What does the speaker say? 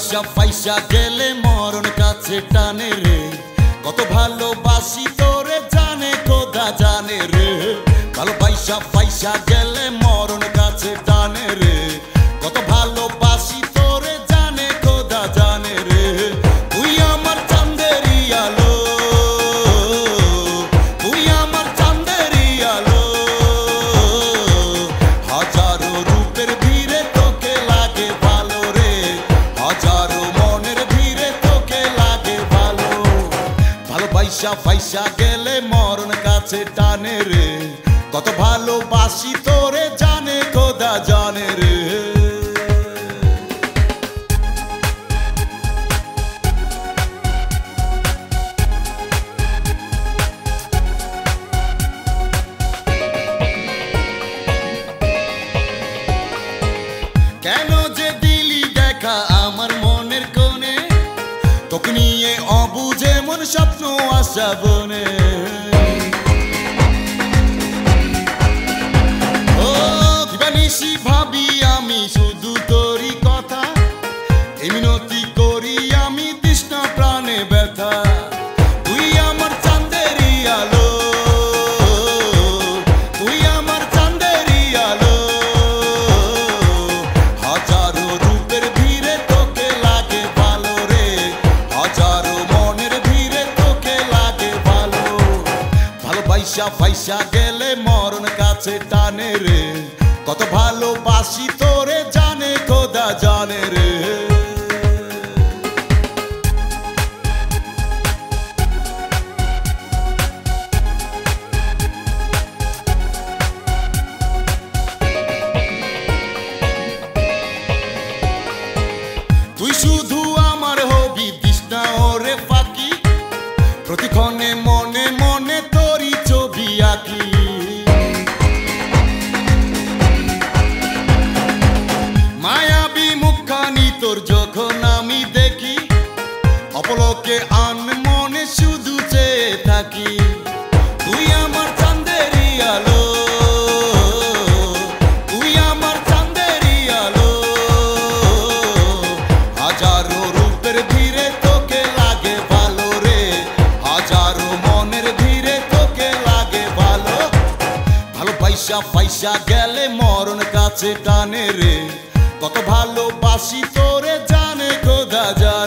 ভালোবাসা ফাইসা গেলে মরণ কাছে টানে রে, কত ভালোবাসি তোরে জানে খোদা জানে রে। ভালোবাসা ফাইসা গেলে মরণ কাছে টানে রে, কত ভালোবাসি তোরে জানে খোদা জানে রে। তুই আমার চাঁদেরি আলো, তুই আমার চাঁদেরি আলো, হাজারো রূপের ভিড়ে তোকে লাগে ভালো রে, হাজারো মনের ভিড়ে তোকে লাগে ভালো। ভালোবাসা ফাইসা গেলে মরণ কাছে টানে রে, কত ভালোবাসি তোরে জানে খোদা জানে রে। কেন যে দিলি দেখা আমার মনের কোণে, তোকে নিয়ে অবুঝে মন স্বপ্ন আশা বনে। ভাবি আমি শুধু তোরই কথা, এই মিনতি করি আমি তৃষ্ণা প্রাণে ব্যথা। তুই আমার চাঁদেরি আলো, তুই আমার চাঁদেরি আলো, হাজারো রূপের ভিড়ে তোকে লাগে ভালো রে, হাজারো মনের ভিড়ে তোকে লাগে ভালো। ভালোবাসা ফাইসা গেলে মরণ কাছে টানে রে, কত ভালোবাসি তোরে জানে খোদা জানে রে। তুই শুধু আমার হবি তৃষ্ণা ওরে ফাঁকি, প্রতিক্ষণে মনে মনে তোরই ছবি আঁকি। মায়াবী মুখখানি তোর যখন আমি দেখি, অপলকে আনমনে শুধু চেয়ে থাকি। তুই আমার চাঁদেরি আলো, তুই আমার চাঁদেরি আলো, হাজারো রূপের ভিড়ে তোকে লাগে ভালো রে, হাজারো মনের ভিড়ে তোকে লাগে ভালো। ভালোবাসা ফাইসা গেলে মরণ কাছে টানে রে, কত ভালোবাসি তোরে জানে খোদা জানে।